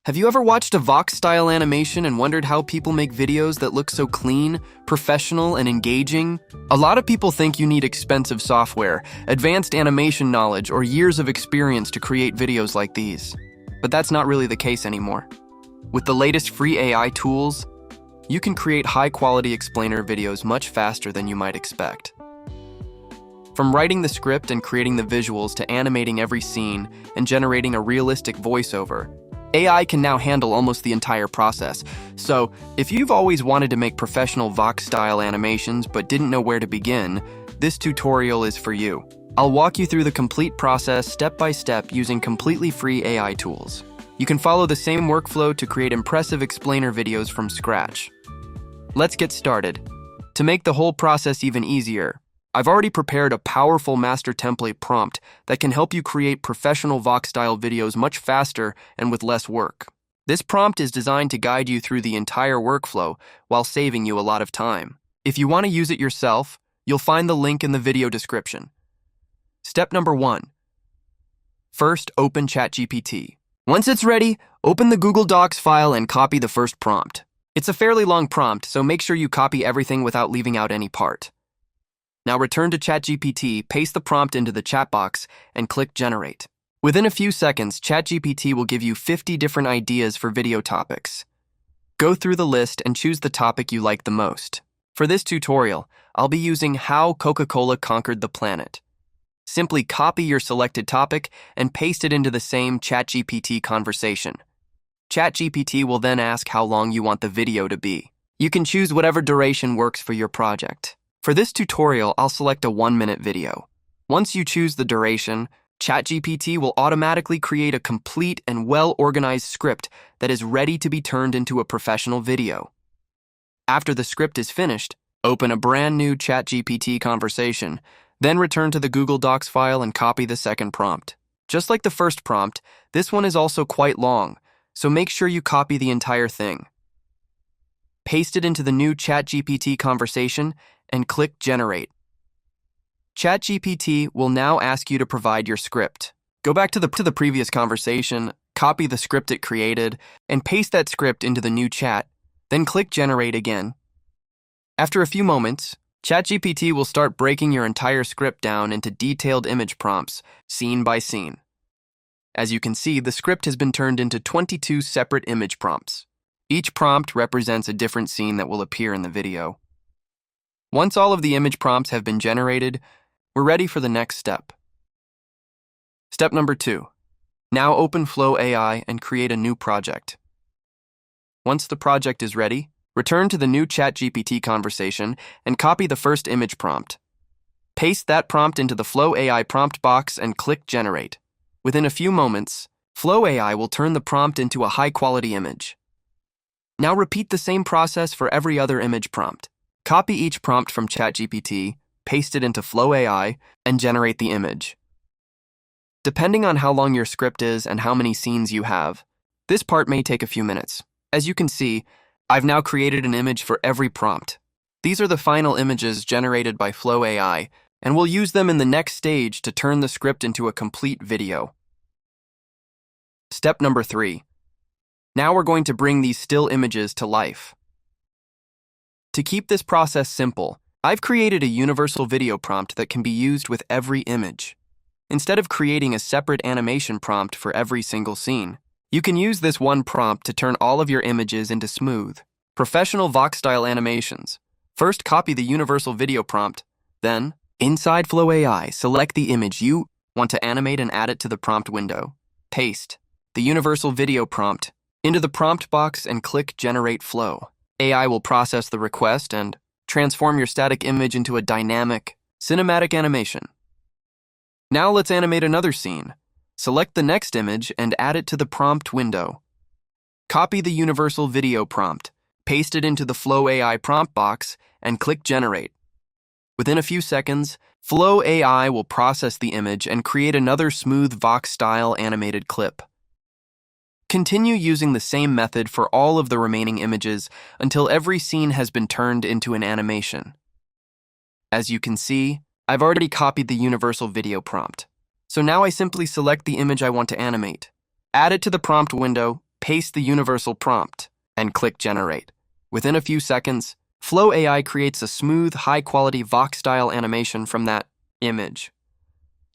Have you ever watched a Vox-style animation and wondered how people make videos that look so clean, professional, and engaging? A lot of people think you need expensive software, advanced animation knowledge, or years of experience to create videos like these. But that's not really the case anymore. With the latest free AI tools, you can create high-quality explainer videos much faster than you might expect. From writing the script and creating the visuals to animating every scene and generating a realistic voiceover, AI can now handle almost the entire process. So, if you've always wanted to make professional Vox-style animations but didn't know where to begin, this tutorial is for you. I'll walk you through the complete process step by step using completely free AI tools. You can follow the same workflow to create impressive explainer videos from scratch. Let's get started. To make the whole process even easier, I've already prepared a powerful master template prompt that can help you create professional Vox-style videos much faster and with less work. This prompt is designed to guide you through the entire workflow while saving you a lot of time. If you want to use it yourself, you'll find the link in the video description. Step number 1. First, open ChatGPT. Once it's ready, open the Google Docs file and copy the first prompt. It's a fairly long prompt, so make sure you copy everything without leaving out any part. Now return to ChatGPT, paste the prompt into the chat box, and click Generate. Within a few seconds, ChatGPT will give you 50 different ideas for video topics. Go through the list and choose the topic you like the most. For this tutorial, I'll be using How Coca-Cola Conquered the Planet. Simply copy your selected topic and paste it into the same ChatGPT conversation. ChatGPT will then ask how long you want the video to be. You can choose whatever duration works for your project. For this tutorial, I'll select a 1-minute video. Once you choose the duration, ChatGPT will automatically create a complete and well-organized script that is ready to be turned into a professional video. After the script is finished, open a brand new ChatGPT conversation, then return to the Google Docs file and copy the second prompt. Just like the first prompt, this one is also quite long, so make sure you copy the entire thing. Paste it into the new ChatGPT conversation and click Generate. ChatGPT will now ask you to provide your script. Go back to the previous conversation, copy the script it created, and paste that script into the new chat, then click Generate again. After a few moments, ChatGPT will start breaking your entire script down into detailed image prompts, scene by scene. As you can see, the script has been turned into 22 separate image prompts. Each prompt represents a different scene that will appear in the video. Once all of the image prompts have been generated, we're ready for the next step. Step number 2. Now open Flow AI and create a new project. Once the project is ready, return to the new ChatGPT conversation and copy the first image prompt. Paste that prompt into the Flow AI prompt box and click Generate. Within a few moments, Flow AI will turn the prompt into a high-quality image. Now repeat the same process for every other image prompt. Copy each prompt from ChatGPT, paste it into Flow AI, and generate the image. Depending on how long your script is and how many scenes you have, this part may take a few minutes. As you can see, I've now created an image for every prompt. These are the final images generated by Flow AI, and we'll use them in the next stage to turn the script into a complete video. Step number 3. Now we're going to bring these still images to life. To keep this process simple, I've created a universal video prompt that can be used with every image. Instead of creating a separate animation prompt for every single scene, you can use this one prompt to turn all of your images into smooth, professional Vox-style animations. First, copy the universal video prompt. Then, inside Flow AI, select the image you want to animate and add it to the prompt window. Paste the universal video prompt into the prompt box and click Generate Flow. AI will process the request and transform your static image into a dynamic, cinematic animation. Now let's animate another scene. Select the next image and add it to the prompt window. Copy the universal video prompt, paste it into the Flow AI prompt box, and click Generate. Within a few seconds, Flow AI will process the image and create another smooth Vox-style animated clip. Continue using the same method for all of the remaining images until every scene has been turned into an animation. As you can see, I've already copied the universal video prompt. So now I simply select the image I want to animate, add it to the prompt window, paste the universal prompt, and click Generate. Within a few seconds, Flow AI creates a smooth, high-quality Vox-style animation from that image.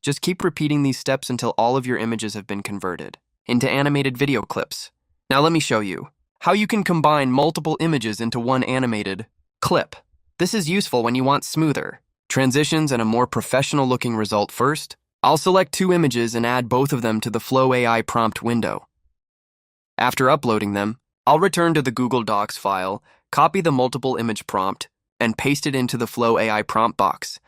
Just keep repeating these steps until all of your images have been converted into animated video clips. Now let me show you how you can combine multiple images into one animated clip. This is useful when you want smoother transitions and a more professional-looking result. First, I'll select 2 images and add both of them to the Flow AI prompt window. After uploading them, I'll return to the Google Docs file, copy the multiple image prompt, and paste it into the Flow AI prompt box.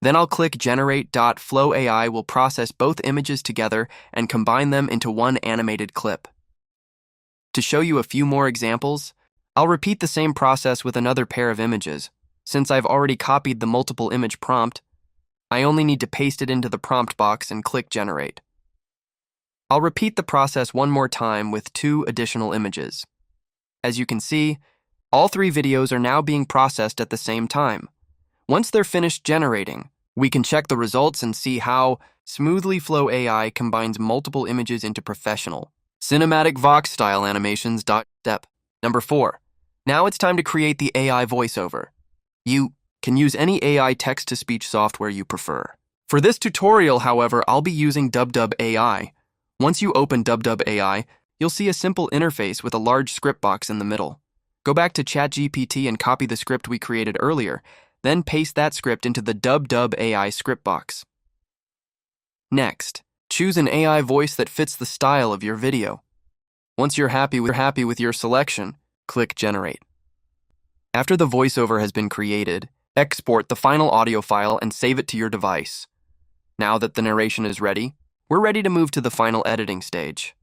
Then I'll click Generate. Flow AI will process both images together and combine them into one animated clip. To show you a few more examples, I'll repeat the same process with another pair of images. Since I've already copied the multiple image prompt, I only need to paste it into the prompt box and click Generate. I'll repeat the process one more time with 2 additional images. As you can see, all 3 videos are now being processed at the same time. Once they're finished generating, we can check the results and see how smoothly Flow AI combines multiple images into professional, cinematic Vox-style animations. Step number 4. Now it's time to create the AI voiceover. You can use any AI text-to-speech software you prefer. For this tutorial, however, I'll be using DubDub AI. Once you open DubDub AI, you'll see a simple interface with a large script box in the middle. Go back to ChatGPT and copy the script we created earlier, then paste that script into the DubDub AI script box. Next, choose an AI voice that fits the style of your video. Once you're happy with your selection, click Generate. After the voiceover has been created, export the final audio file and save it to your device. Now that the narration is ready, we're ready to move to the final editing stage.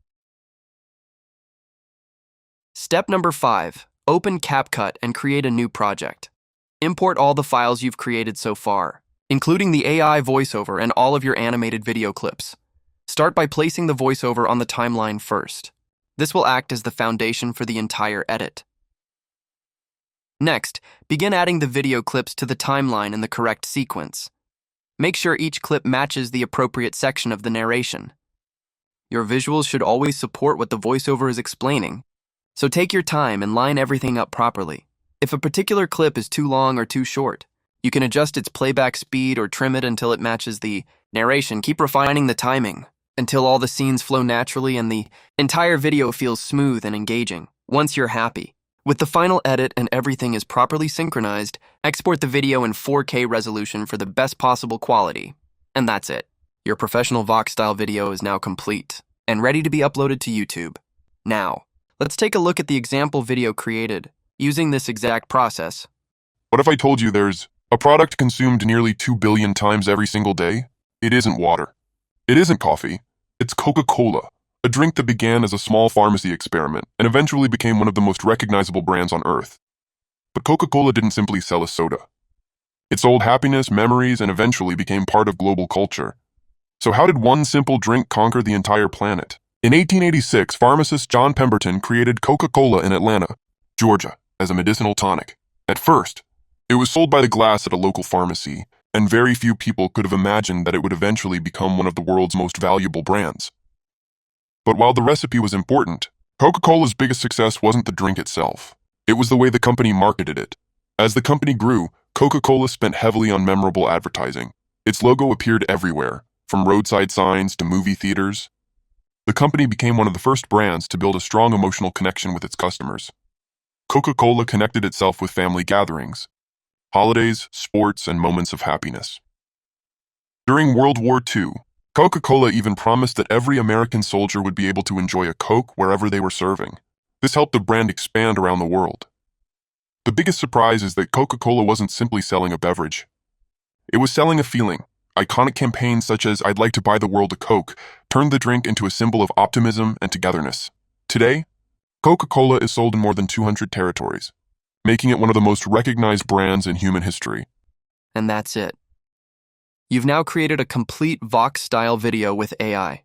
Step number 5. Open CapCut and create a new project. Import all the files you've created so far, including the AI voiceover and all of your animated video clips. Start by placing the voiceover on the timeline first. This will act as the foundation for the entire edit. Next, begin adding the video clips to the timeline in the correct sequence. Make sure each clip matches the appropriate section of the narration. Your visuals should always support what the voiceover is explaining, so take your time and line everything up properly. If a particular clip is too long or too short, you can adjust its playback speed or trim it until it matches the narration. Keep refining the timing until all the scenes flow naturally and the entire video feels smooth and engaging. Once you're happy with the final edit and everything is properly synchronized, export the video in 4K resolution for the best possible quality. And that's it. Your professional Vox-style video is now complete and ready to be uploaded to YouTube. Now, let's take a look at the example video created using this exact process. What if I told you there's a product consumed nearly 2 billion times every single day? It isn't water. It isn't coffee. It's Coca-Cola, a drink that began as a small pharmacy experiment and eventually became one of the most recognizable brands on Earth. But Coca-Cola didn't simply sell a soda. It sold happiness, memories, and eventually became part of global culture. So how did one simple drink conquer the entire planet? In 1886, pharmacist John Pemberton created Coca-Cola in Atlanta, Georgia, as a medicinal tonic. At first, it was sold by the glass at a local pharmacy, and very few people could have imagined that it would eventually become one of the world's most valuable brands. But while the recipe was important, Coca-Cola's biggest success wasn't the drink itself. It was the way the company marketed it. As the company grew, Coca-Cola spent heavily on memorable advertising. Its logo appeared everywhere, from roadside signs to movie theaters. The company became one of the first brands to build a strong emotional connection with its customers. Coca-Cola connected itself with family gatherings, holidays, sports, and moments of happiness. During World War II, Coca-Cola even promised that every American soldier would be able to enjoy a Coke wherever they were serving. This helped the brand expand around the world. The biggest surprise is that Coca-Cola wasn't simply selling a beverage. It was selling a feeling. Iconic campaigns such as "I'd like to buy the world a Coke" turned the drink into a symbol of optimism and togetherness. Today, Coca-Cola is sold in more than 200 territories, making it one of the most recognized brands in human history. And that's it. You've now created a complete Vox-style video with AI.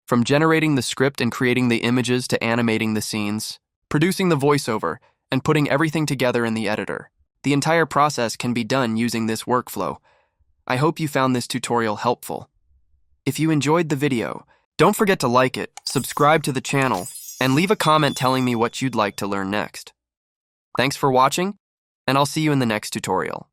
From generating the script and creating the images to animating the scenes, producing the voiceover, and putting everything together in the editor, the entire process can be done using this workflow. I hope you found this tutorial helpful. If you enjoyed the video, don't forget to like it, subscribe to the channel, and leave a comment telling me what you'd like to learn next. Thanks for watching, and I'll see you in the next tutorial.